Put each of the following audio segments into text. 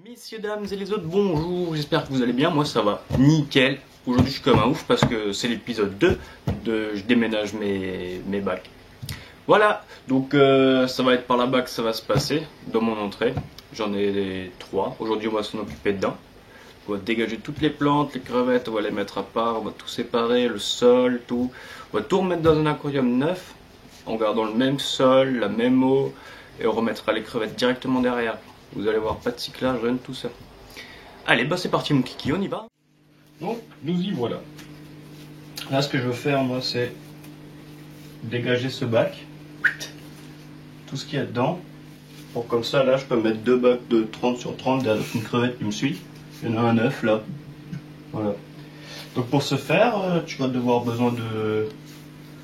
Messieurs, dames et les autres, bonjour, j'espère que vous allez bien, moi ça va nickel. Aujourd'hui je suis comme un ouf parce que c'est l'épisode 2 de je déménage mes bacs. Voilà, donc ça va être par là-bas que ça va se passer, dans mon entrée. J'en ai 3, aujourd'hui on va s'en occuper dedans. On va dégager toutes les plantes, les crevettes, on va les mettre à part, on va tout séparer, le sol, tout. On va tout remettre dans un aquarium neuf, en gardant le même sol, la même eau, et on remettra les crevettes directement derrière. Vous allez voir, pas de cyclage, rien de tout ça. Allez, bah c'est parti mon kiki, on y va. Donc, nous y voilà. Là, ce que je veux faire, moi, c'est dégager ce bac, tout ce qu'il y a dedans, pour comme ça, là, je peux mettre deux bacs de 30 sur 30 derrière une crevette qui me suit. Il y en a un neuf, là. Voilà. Donc, pour ce faire, tu vas devoir besoin de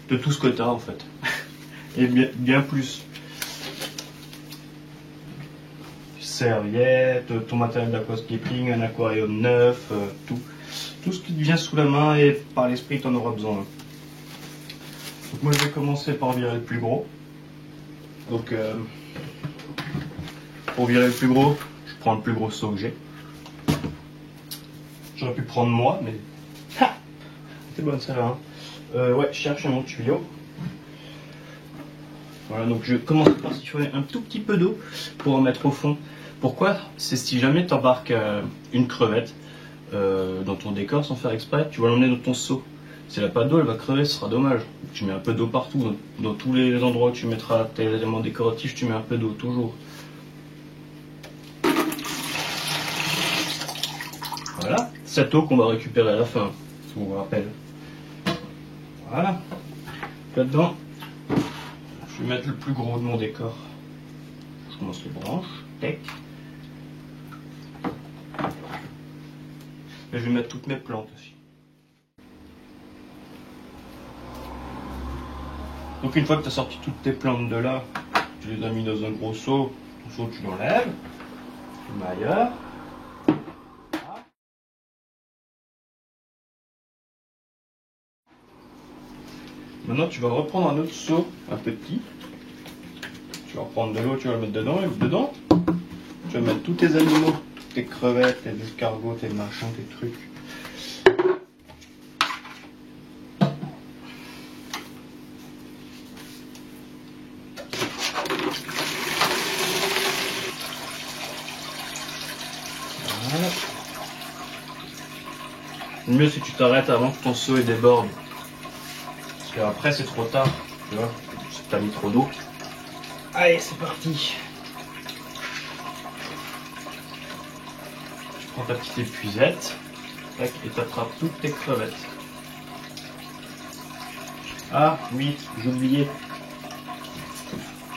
tout ce que tu as, en fait. Et bien plus. Serviette, ton matériel d'aquascaping, un aquarium neuf, tout ce qui te vient sous la main et par l'esprit tu en auras besoin. Donc moi je vais commencer par virer le plus gros. Donc pour virer le plus gros, je prends le plus gros seau que j'ai. J'aurais pu prendre moi, mais c'est bonne celle-là. Ouais, je cherche mon tuyau. Voilà, donc je commence par siphonner un tout petit peu d'eau pour en mettre au fond. Pourquoi? C'est si jamais tu embarques une crevette dans ton décor sans faire exprès, tu vas l'emmener dans ton seau. Si elle n'a pas d'eau, elle va crever, ce sera dommage. Tu mets un peu d'eau partout, dans tous les endroits où tu mettras tes éléments décoratifs, tu mets un peu d'eau, toujours. Voilà, cette eau qu'on va récupérer à la fin, je vous rappelle. Voilà. Là-dedans, je vais mettre le plus gros de mon décor. Je commence les branches, tac. Et je vais mettre toutes mes plantes aussi. Donc une fois que tu as sorti toutes tes plantes de là, tu les as mis dans un gros seau, ton seau tu l'enlèves, tu le mets ailleurs. Maintenant tu vas reprendre un autre seau, un petit. Tu vas reprendre de l'eau, tu vas le mettre dedans, et dedans, tu vas mettre tous tes animaux, toutes tes crevettes, tes escargots, tes machins, tes trucs. Voilà. Le mieux c'est que tu t'arrêtes avant que ton seau déborde. Parce qu'après c'est trop tard, tu vois, si t'as mis trop d'eau. Allez, c'est parti. Tu prends ta petite épuisette et t'attrapes toutes tes crevettes. Ah oui, j'ai oublié.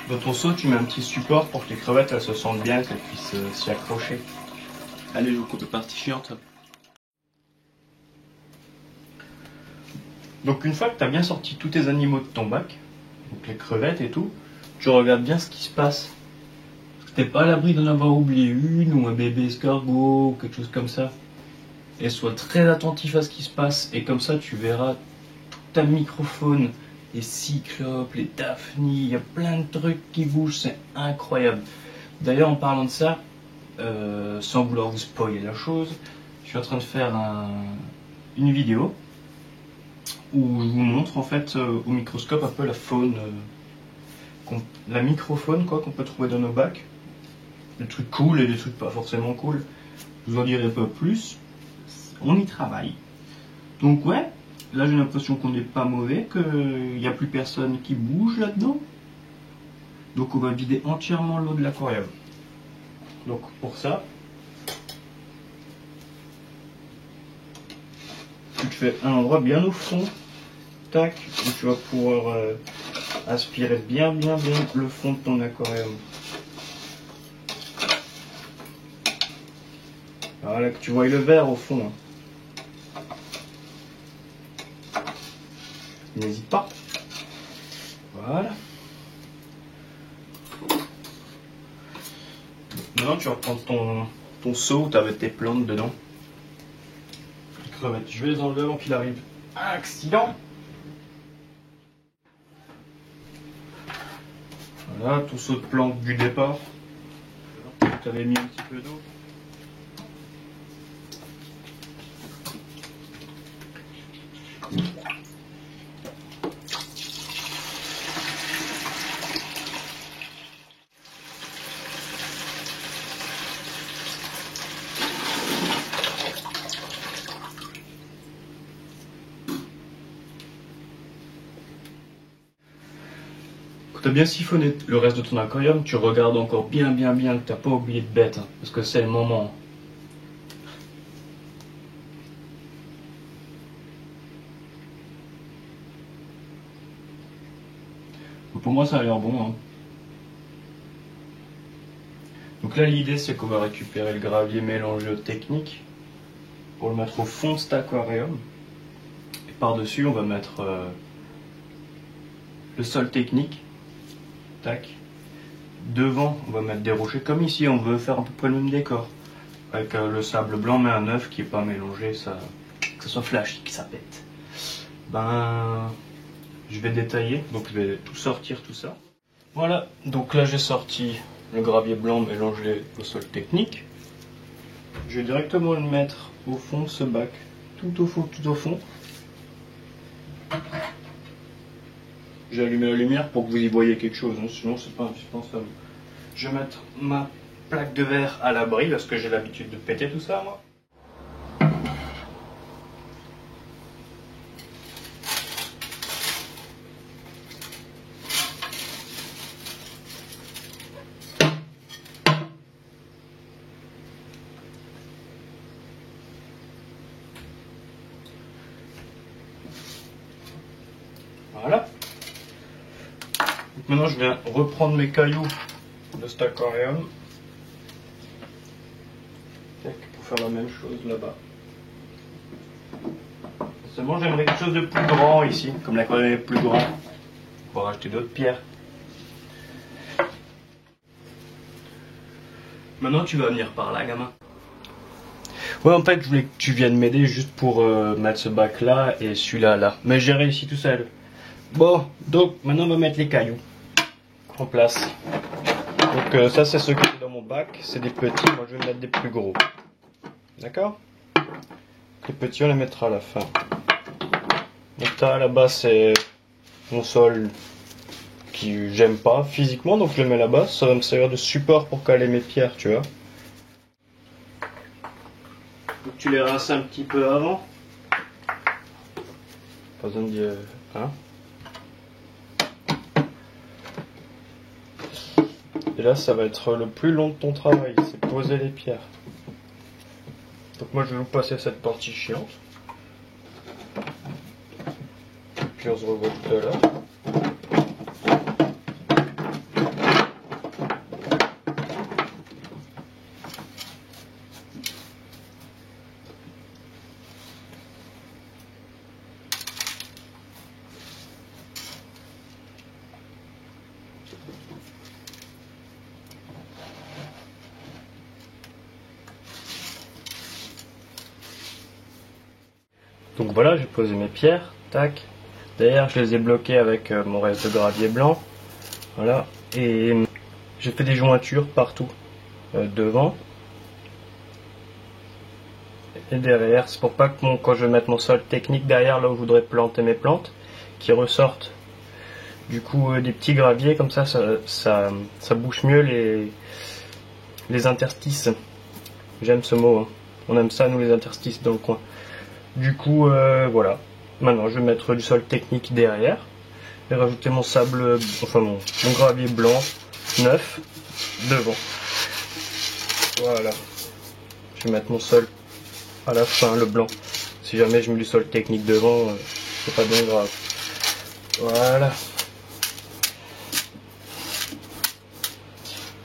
Dans ton seau, tu mets un petit support pour que les crevettes elles se sentent bien, qu'elles puissent s'y accrocher. Allez, je vous coupe la partie chiante. Donc une fois que tu as bien sorti tous tes animaux de ton bac, donc les crevettes et tout, tu regardes bien ce qui se passe. Parce que t'es pas à l'abri d'en avoir oublié une ou un bébé escargot ou quelque chose comme ça. Et sois très attentif à ce qui se passe et comme ça tu verras toute ta microfaune, les cyclopes, les daphnies, il y a plein de trucs qui bougent, c'est incroyable. D'ailleurs en parlant de ça, sans vouloir vous spoiler la chose, je suis en train de faire une vidéo où je vous montre en fait au microscope un peu la faune, la microfaune quoi qu'on peut trouver dans nos bacs. Des trucs cool et des trucs pas forcément cool. Je vous en dirai un peu plus. On y travaille. Donc ouais, là j'ai l'impression qu'on n'est pas mauvais, qu'il n'y a plus personne qui bouge là-dedans. Donc on va vider entièrement l'eau de l'aquarium. Donc pour ça, tu te fais un endroit bien au fond, tac, où tu vas pouvoir aspirer bien le fond de ton aquarium. Voilà, que tu vois le verre au fond. Hein. N'hésite pas. Voilà. Maintenant tu vas prendre ton seau où tu avais tes plantes dedans. Les crevettes, je vais les enlever avant qu'il arrive. Accident. Voilà, ton seau de plantes du départ. Tu avais mis un petit peu d'eau. tu as bien siphonné le reste de ton aquarium, tu regardes encore bien que tu n'as pas oublié de bête, hein, parce que c'est le moment. Pour moi, ça a l'air bon. Hein. Donc là, l'idée, c'est qu'on va récupérer le gravier mélangé au technique pour le mettre au fond de cet aquarium. Et par-dessus, on va mettre le sol technique. Tac. Devant, on va mettre des rochers comme ici. On veut faire à peu près le même décor. Avec le sable blanc, mais un œuf qui n'est pas mélangé, que ça soit flashy, que ça pète. Ben... Je vais détailler, donc je vais tout sortir tout ça. Voilà, donc là j'ai sorti le gravier blanc mélangé au sol technique. Je vais directement le mettre au fond de ce bac, tout au fond. J'ai allumé la lumière pour que vous y voyez quelque chose, hein, sinon c'est pas indispensable. Je vais mettre ma plaque de verre à l'abri parce que j'ai l'habitude de péter tout ça moi. Voilà. Donc maintenant je viens reprendre mes cailloux de cet aquarium pour faire la même chose là-bas. Seulement j'aimerais quelque chose de plus grand ici, comme l'aquarium est plus grand, pour rajouter d'autres pierres. Maintenant tu vas venir par là, gamin. Ouais, en fait je voulais que tu viennes m'aider juste pour mettre ce bac là et celui-là là. Mais j'ai réussi tout seul. Bon, donc maintenant on va mettre les cailloux en place. Donc ça c'est ce que j'ai dans mon bac, c'est des petits, moi je vais mettre des plus gros. D'accord? Les petits on les mettra à la fin. Donc là là-bas c'est mon sol qui j'aime pas physiquement, donc je le mets là-bas, ça va me servir de support pour caler mes pierres, tu vois. Donc tu les rinces un petit peu avant. Pas besoin de dire... Hein? Et là, ça va être le plus long de ton travail, c'est poser les pierres. Donc moi, je vais vous passer cette partie chiante. Puis on se revoit tout à l'heure. Donc voilà, j'ai posé mes pierres, tac. Derrière, je les ai bloquées avec mon reste de gravier blanc. Voilà. Et j'ai fait des jointures partout. Devant. Et derrière. C'est pour pas que quand je vais mettre mon sol technique derrière, là où je voudrais planter mes plantes, qui ressortent. Du coup, des petits graviers, comme ça bouche mieux les interstices. J'aime ce mot. Hein. On aime ça, nous, les interstices dans le coin. Du coup, voilà. Maintenant, je vais mettre du sol technique derrière et rajouter mon sable, enfin mon gravier blanc neuf devant. Voilà. Je vais mettre mon sol à la fin, le blanc. Si jamais je mets du sol technique devant, c'est pas bien grave. Voilà.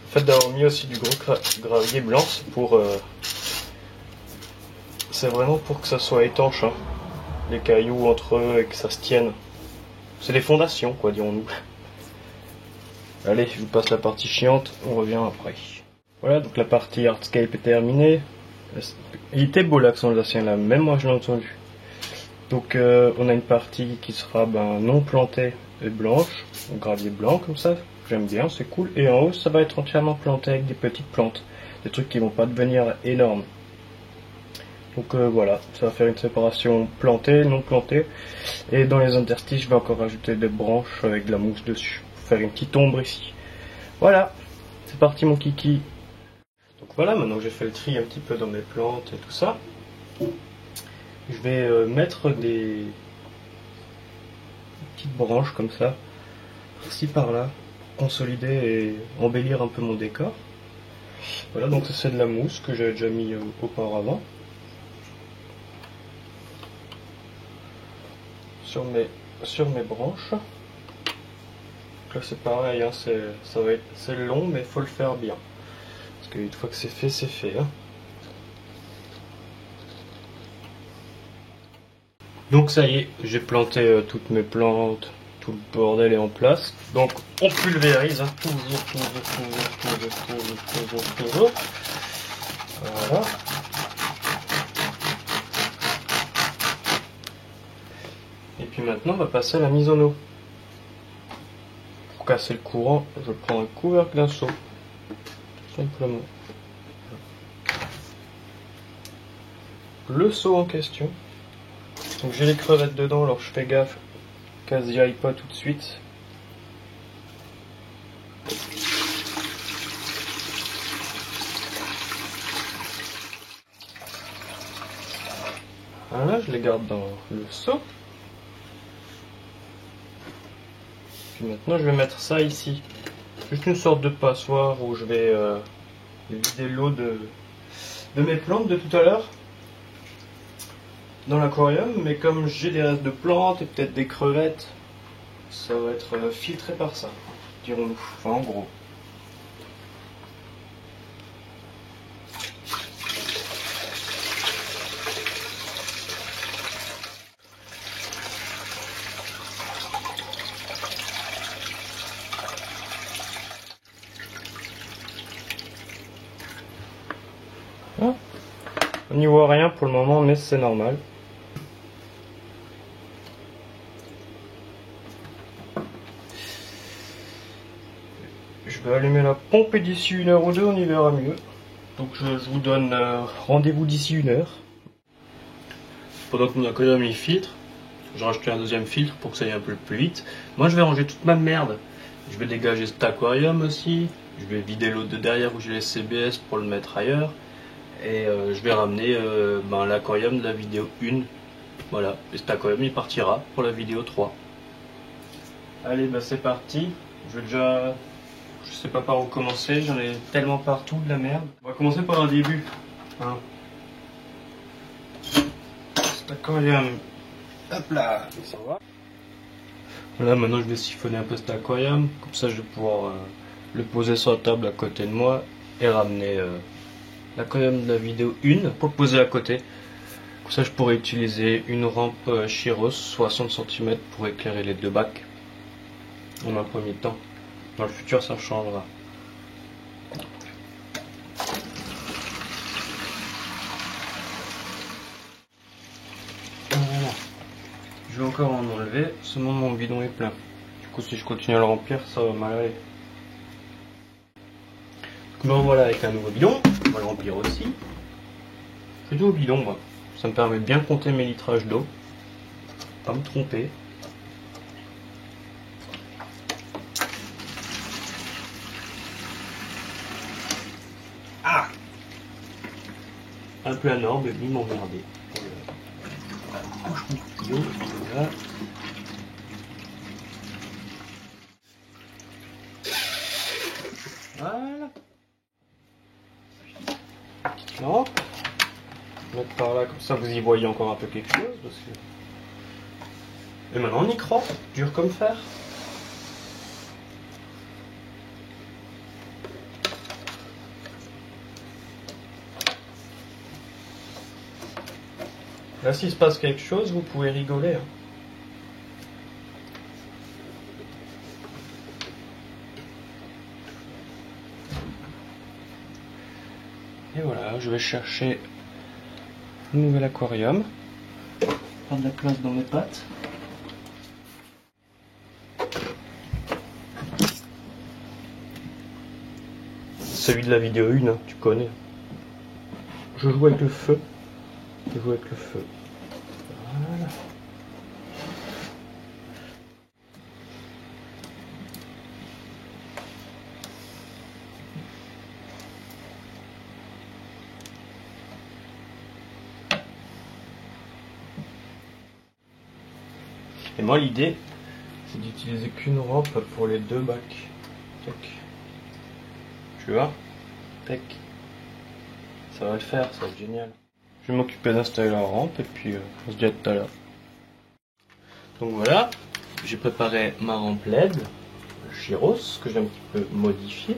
Le fait d'avoir mis aussi du gros gravier blanc, c'est vraiment pour que ça soit étanche. Hein. Les cailloux entre eux et que ça se tienne. C'est des fondations, quoi, dirons-nous. Allez, je vous passe la partie chiante, on revient après. Voilà, donc la partie hardscape est terminée. Il était beau l'accent alsacien là, même moi je l'ai entendu. Donc on a une partie qui sera non plantée et blanche, au gravier blanc comme ça, j'aime bien, c'est cool. Et en haut, ça va être entièrement planté avec des petites plantes, des trucs qui vont pas devenir énormes. Donc voilà, ça va faire une séparation plantée, non plantée. Et dans les interstices, je vais encore rajouter des branches avec de la mousse dessus, pour faire une petite ombre ici. Voilà, c'est parti mon kiki. Donc voilà, maintenant que j'ai fait le tri un petit peu dans mes plantes et tout ça, je vais mettre des petites branches comme ça, par-ci par-là, consolider et embellir un peu mon décor. Voilà, donc ça c'est de la mousse que j'avais déjà mis auparavant. Sur mes branches. Donc là c'est pareil, hein, c'est long mais il faut le faire bien. Parce qu'une fois que c'est fait, c'est fait. Hein. Donc ça y est, j'ai planté toutes mes plantes, tout le bordel est en place. Donc on pulvérise, hein, toujours. Voilà. Et puis maintenant on va passer à la mise en eau. Pour casser le courant, je prends un couvercle d'un seau. Simplement. Le seau en question. Donc j'ai les crevettes dedans, alors je fais gaffe qu'elles n'y aillent pas tout de suite. Voilà, je les garde dans le seau. Puis maintenant je vais mettre ça ici. Juste une sorte de passoire où je vais vider l'eau de mes plantes de tout à l'heure. Dans l'aquarium, mais comme j'ai des restes de plantes et peut-être des crevettes, ça va être filtré par ça, dirons-nous. Enfin, en gros. Ah, on n'y voit rien pour le moment, mais c'est normal. Je vais allumer la pompe et d'ici 1 heure ou 2 on y verra mieux. Donc je vous donne rendez-vous d'ici 1 heure. Pendant que mon aquarium il filtre, j'ai racheté un deuxième filtre pour que ça aille un peu plus vite. Moi je vais ranger toute ma merde. Je vais dégager cet aquarium aussi. Je vais vider l'eau de derrière où j'ai les CBS pour le mettre ailleurs. Et je vais ramener l'aquarium de la vidéo 1. Voilà, et cet aquarium il partira pour la vidéo 3. Allez, c'est parti. Je sais pas par où commencer, j'en ai tellement partout de la merde. On va commencer par un début. Hein. Cet aquarium. Hop là, ça va. Voilà, maintenant je vais siphonner un peu cet aquarium. Comme ça je vais pouvoir le poser sur la table à côté de moi et ramener l'aquarium de la vidéo 1 pour le poser à côté. Comme ça je pourrais utiliser une rampe Chiros 60 cm pour éclairer les 2 bacs en un premier temps. Dans le futur ça changera. Voilà. Je vais encore en enlever, seulement mon bidon est plein. Du coup si je continue à le remplir ça va mal aller. Donc voilà, avec un nouveau bidon, on va le remplir aussi. Je fais tout au bidon moi. Ça me permet de bien compter mes litrages d'eau. Pas me tromper. Ah, un peu la norme, mais m'emmerder. Couche mon tuyau, voilà. Voilà. Petite lampe. Mettre par là, comme ça vous y voyez encore un peu quelque chose. Parce que... Et maintenant on y croit, dur comme fer. Là s'il se passe quelque chose, vous pouvez rigoler. Hein. Et voilà, je vais chercher un nouvel aquarium. Faire de la place dans mes pattes. Celui de la vidéo 1, hein, tu connais. Je joue avec le feu. Je joue avec le feu. Voilà. Et moi l'idée c'est d'utiliser qu'une rampe pour les 2 bacs. Tac. Tu vois? Tac. Ça va le faire, ça va être génial. Je vais m'occuper d'installer la rampe et puis on se dit à tout à l'heure. Donc voilà, j'ai préparé ma rampe LED Gyros que j'ai un petit peu modifié.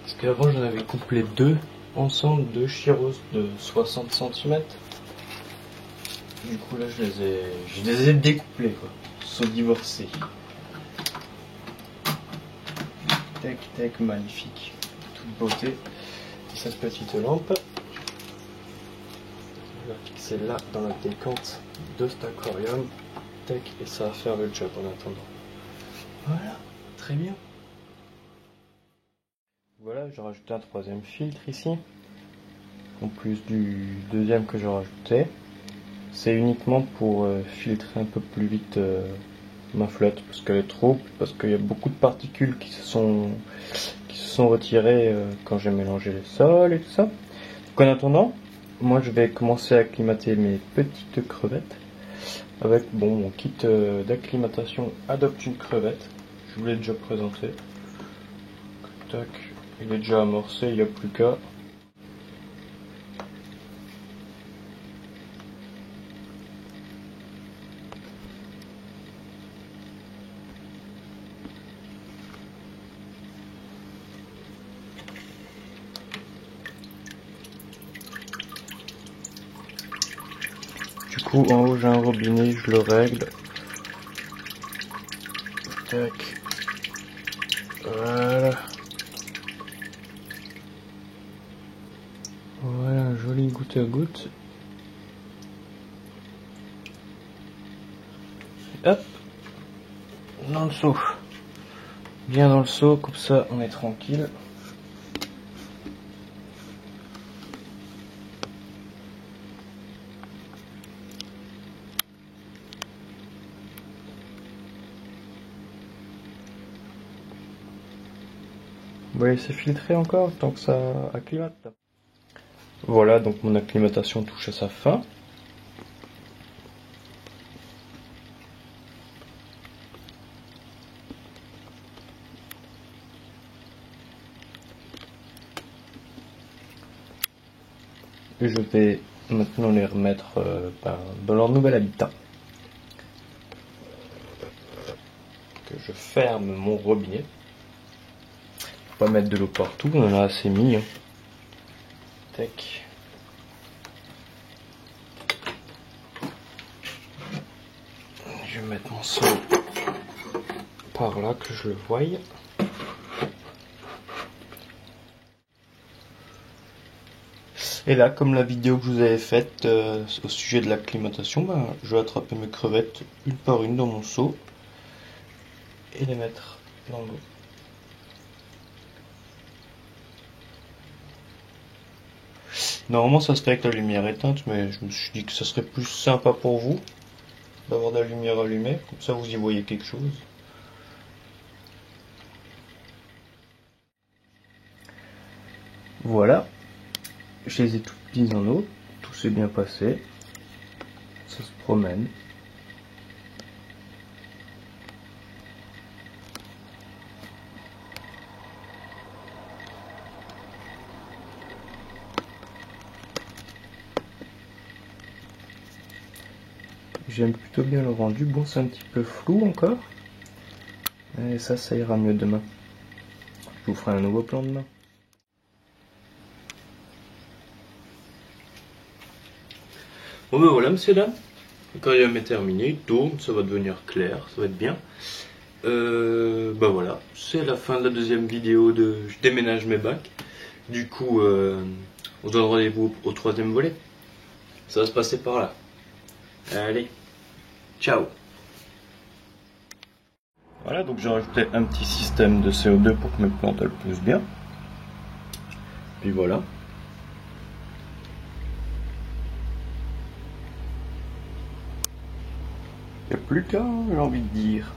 Parce qu'avant j'en avais couplé deux ensemble, deux Gyros de 60 cm. Du coup là je les ai découplés quoi, ils sont divorcés. Tac tac, magnifique, toute beauté. Et cette petite lampe, je vais la fixer là dans la décante de cet aquarium. Tac, et ça va faire le job en attendant. Voilà, très bien. Voilà, j'ai rajouté un troisième filtre ici, en plus du deuxième que j'ai rajouté. C'est uniquement pour filtrer un peu plus vite ma flotte, parce qu'elle est trop, parce qu'il y a beaucoup de particules qui se sont retirées quand j'ai mélangé les sols et tout ça. Donc en attendant, moi je vais commencer à acclimater mes petites crevettes avec mon kit d'acclimatation Adopte une crevette. Je vous l'ai déjà présenté. Tac, il est déjà amorcé, il n'y a plus qu'à. Du coup, en haut j'ai un robinet, je le règle. Tac. Voilà. Voilà un joli goutte à goutte. Hop. Dans le seau. Bien dans le seau, comme ça on est tranquille. Vous voyez, c'est filtré encore tant que ça acclimate. Voilà, donc mon acclimatation touche à sa fin. Et je vais maintenant les remettre dans leur nouvel habitat. Que je ferme mon robinet. Faut pas mettre de l'eau partout, on en a assez mis. Hein. Tac. Je vais mettre mon seau par là que je le voie. Et là, comme la vidéo que je vous avais faite au sujet de l'acclimatation, je vais attraper mes crevettes une par une dans mon seau et les mettre dans l'eau. Normalement ça se fait avec la lumière éteinte, mais je me suis dit que ça serait plus sympa pour vous d'avoir de la lumière allumée, comme ça vous y voyez quelque chose. Voilà, je les ai toutes mises en eau, tout s'est bien passé, ça se promène. J'aime plutôt bien le rendu. Bon, c'est un petit peu flou encore. Et ça ira mieux demain. Je vous ferai un nouveau plan demain. Bon ben voilà, monsieur dames. L'aquarium est terminé, il tourne, ça va devenir clair, ça va être bien. Ben voilà, c'est la fin de la deuxième vidéo de je déménage mes bacs. Du coup, on se donne rendez-vous au troisième volet. Ça va se passer par là. Allez, ciao. Voilà, donc j'ai rajouté un petit système de CO2 pour que mes plantes elles poussent bien. Puis voilà. Il n'y a plus qu'à, j'ai envie de dire.